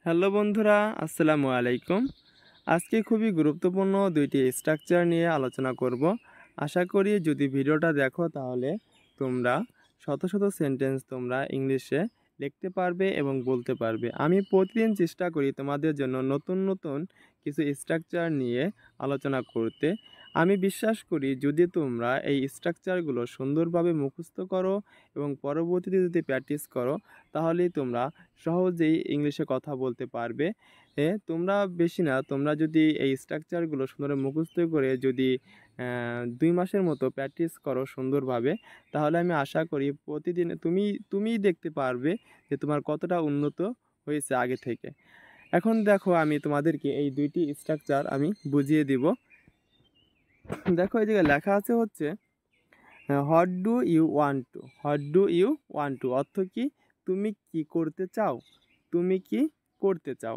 Hello বন্ধুরা, আসসালামু আলাইকুম। আজকে খুবই গুরুত্বপূর্ণ দুইটি স্ট্রাকচার নিয়ে আলোচনা করব। আশা করি যদি ভিডিওটা দেখো তাহলে তোমরা শত শত সেন্টেন্স তোমরা ইংলিশে লিখতে পারবে এবং বলতে পারবে। আমি প্রতিদিন চেষ্টা করি তোমাদের জন্য নতুন নতুন কিছু স্ট্রাকচার নিয়ে আলোচনা করতে। আমি বিশ্বাস করি যদি তোমরা এই স্ট্রাকচারগুলো সুন্দরভাবে মুখস্থ করো এবং পরবর্তীতে যদি প্র্যাকটিস করো তাহলেই তোমরা সহজেই ইংলিশে কথা বলতে পারবে। তোমরা বেশি না, তোমরা যদি এই স্ট্রাকচারগুলো সুন্দর মুখস্থ করে যদি 2 মাসের মতো প্র্যাকটিস করো সুন্দরভাবে, তাহলে আমি আশা করি প্রতিদিন তুমিই দেখতে পারবে যে তোমার কতটা উন্নত হয়েছে আগে থেকে। এখন দেখো আমি তোমাদেরকে এই দুইটি স্ট্রাকচার আমি বুঝিয়ে দিব। দেখো এই জায়গায় লেখা আছে হচ্ছে what do you want to. What do you want to অর্থ কি? তুমি কি করতে চাও? তুমি কি করতে চাও?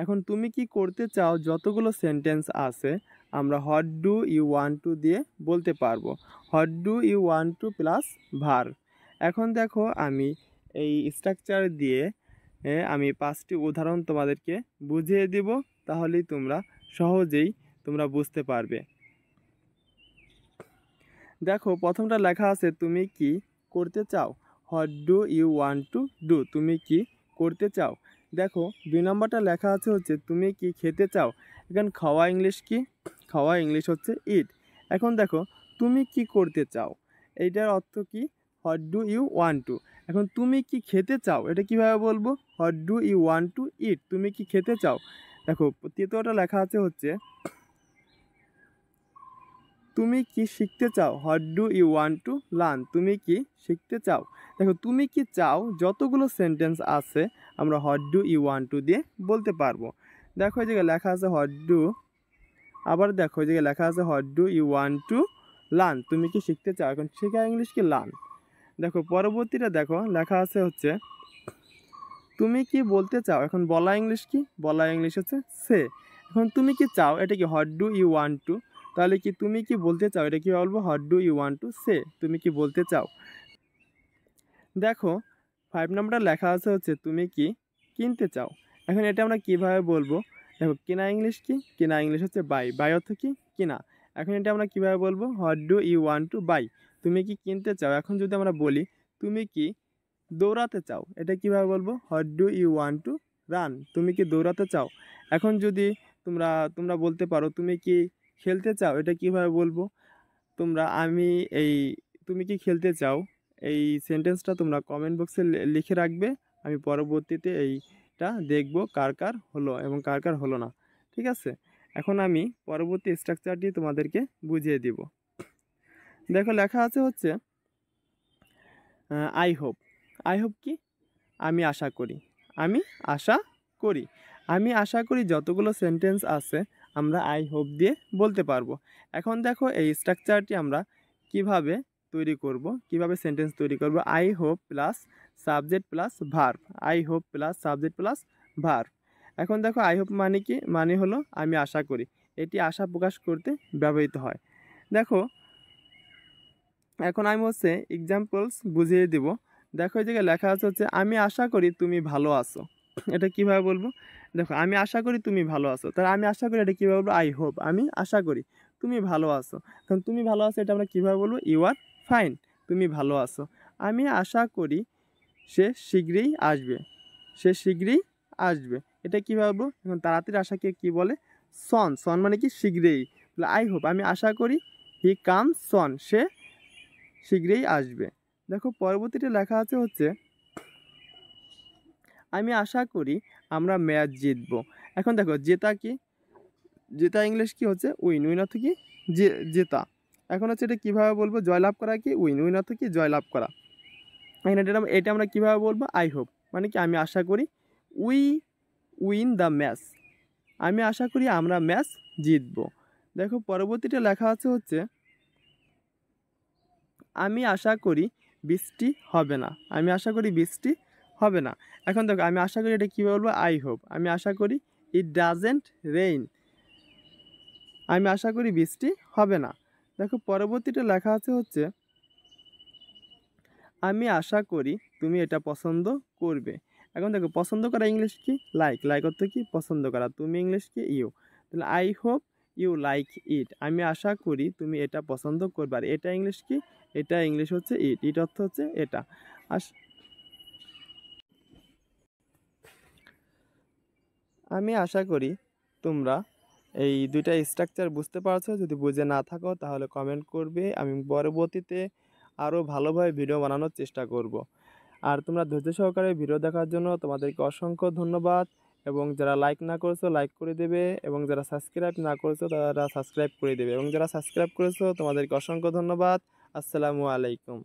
এখন তুমি কি করতে চাও যতগুলো সেন্টেন্স আছে আমরা what do you want to দিয়ে বলতে পারবো। What do you want to plus verb. এখন দেখো আমি এই স্ট্রাকচার দিয়ে আমি 5টি উদাহরণ তোমাদেরকে বুঝিয়ে দিব, তাহলেই তোমরা সহজেই তোমরা বুঝতে পারবে। দেখো প্রথমটা লেখা আছে তুমি কি করতে চাও। What do you want to do, তুমি কি করতে চাও। দেখো 2 নম্বরটা লেখা আছে হচ্ছে তুমি কি খেতে চাও। এখন খাওয়া ইংলিশ কি? খাওয়া ইংলিশ হচ্ছে ইট। এখন দেখো তুমি কি করতে চাও, এইটার অর্থ কি? What do you want to. এখন তুমি কি খেতে চাও, এটা কিভাবে বলবো? What do you want to eat, তুমি কি খেতে চাও। দেখো তৃতীয়টা লেখা আছে হচ্ছে তুমি কি শিখতে চাও। What do you want to learn, তুমি কি শিখতে চাও। দেখো তুমি কি চাও যতগুলো সেন্টেন্স আছে আমরা what do you want to দিয়ে বলতে পারবো। দেখো এই জায়গায় লেখা আছে হোয়াট ডু, আবার দেখো এই জায়গায় লেখা আছে what do you want to learn, তুমি কি শিখতে চাও। এখন শেখা ইংলিশ কি? লার্ন। দেখো পরবর্তীটা দেখো লেখা আছে হচ্ছে তুমি কি বলতে চাও। এখন বলা ইংলিশ কি? বলা ইংলিশ হচ্ছে সে। এখন তুমি কি চাও, এটা কি? What do you want to. তাহলে কি তুমি কি বলতে চাও, এটা কি বলবো? What do you want to say, তুমি কি বলতে চাও। দেখো 5 নম্বরটা লেখা আছে হচ্ছে তুমি কি কিনতে চাও। এখন এটা আমরা কিভাবে বলবো? দেখো কেনা ইংলিশ কি? কেনা ইংলিশ হচ্ছে বাই। বাই অর্থ কি? কেনা। এখন এটা আমরা কিভাবে বলবো? What do you want to buy, তুমি কি কিনতে চাও। এখন যদি আমরা বলি তুমি কি দৌড়াতে চাও, এটা কিভাবে বলবো? What do you want to run, তুমি কি দৌড়াতে চাও। এখন যদি তোমরা তোমরা বলতে পারো তুমি কি খেলতে চাও, এটা কিভাবে বলবো? তোমরা আমি এই তুমি কি খেলতে চাও এই সেন্টেন্সটা তোমরা কমেন্ট বক্সে লিখে রাখবে। আমি পরবর্তীতে এইটা দেখব কার কার হলো এবং কার কার হলো না। ঠিক আছে, এখন আমি পরবর্তী স্ট্রাকচারটি তোমাদেরকে বুঝিয়ে দিব। দেখো লেখা আছে হচ্ছে আই হোপ। আই হোপ কি? আমি আশা করি। আমি আশা করি। আমি আশা করি যতগুলো সেন্টেন্স আছে আমরা আই হোপ দিয়ে বলতে পারবো। এখন দেখো এই স্ট্রাকচারটি আমরা কিভাবে তৈরি করব, কিভাবে সেন্টেন্স তৈরি করব। I hope plus subject plus verb. I hope plus subject plus verb. এখন দেখো আই হোপ মানে কি? মানে হলো আমি আশা করি, এটি আশা প্রকাশ করতে ব্যবহৃত হয়। দেখো এখন আমি হচ্ছে এক্সাম্পলস বুঝিয়ে দিব। দেখো এই জায়গায় লেখা আছে হচ্ছে আমি আশা করি তুমি ভালো আছো। এটা কিভাবে বলবো? দেখো আমি আশা করি তুমি ভালো আছো, তাহলে আমি আশা করি এটা কীভাবে বলবো? I hope. আমি আশা করি তুমি ভালো আছো। কারণ তুমি ভালো আছো এটা আমরা কীভাবে বলবো? ইউ আর ফাইন, তুমি ভালো আছো। আমি আশা করি সে শীঘ্রই আসবে। সে শীঘ্রই আসবে, এটা কীভাবে বলবো? এখন তাড়াতাড়ি আশাকে কি বলে? সন। সন মানে কি? শীঘ্রই। আই হোপ আমি আশা করি হি কাম সন, সে শীঘ্রই আসবে। দেখো পরবর্তীতে লেখা আছে হচ্ছে আমি আশা করি আমরা ম্যাচ জিতবো। এখন দেখো জেতা কি? জেতা ইংলিশ কি হচ্ছে? উইন। উইন অর্থ কি? জেতা। এখন হচ্ছে এটা কীভাবে বলবো? জয়লাভ করা কি? উইন। উইন অর্থ কি? জয়লাভ করা। এখন এটা আমরা কীভাবে বলবো? আই হোপ মানে কি? আমি আশা করি উই উইন দ্য ম্যাচ, আমি আশা করি আমরা ম্যাচ জিতবো। দেখো পরবর্তীটা লেখা আছে হচ্ছে আমি আশা করি বৃষ্টি হবে না। আমি আশা করি বৃষ্টি হবে না। এখন দেখো আমি আশা করি এটা কীভাবে বলবো? I hope. আমি আশা করি ইট ডাজেন্ট রেইন, আমি আশা করি বৃষ্টি হবে না। দেখো পরবর্তীটা লেখা আছে হচ্ছে আমি আশা করি তুমি এটা পছন্দ করবে। এখন দেখো পছন্দ করা ইংলিশ কি লাইক, লাইক অর্থ কি পছন্দ করা, তুমি ইংলিশ কি ইউ, তাহলে I hope you like it, আমি আশা করি তুমি এটা পছন্দ করবে। আর এটা ইংলিশ কি, এটা ইংলিশ হচ্ছে ইট, ইট অর্থ হচ্ছে এটা। আমি আশা করি তোমরা এই দুইটা স্ট্রাকচার বুঝতে পারছো। যদি বুঝে না থাকো তাহলে কমেন্ট করবে, আমি পরবর্তীতে আরও ভালোভাবে ভিডিও বানানোর চেষ্টা করব। আর তোমরা ধৈর্য সহকারে ভিডিও দেখার জন্য তোমাদেরকে অসংখ্য ধন্যবাদ। এবং যারা লাইক না করেছো লাইক করে দেবে, এবং যারা সাবস্ক্রাইব না করেছো তারা সাবস্ক্রাইব করে দেবে, এবং যারা সাবস্ক্রাইব করেছো তোমাদেরকে অসংখ্য ধন্যবাদ। আসসালামু আলাইকুম।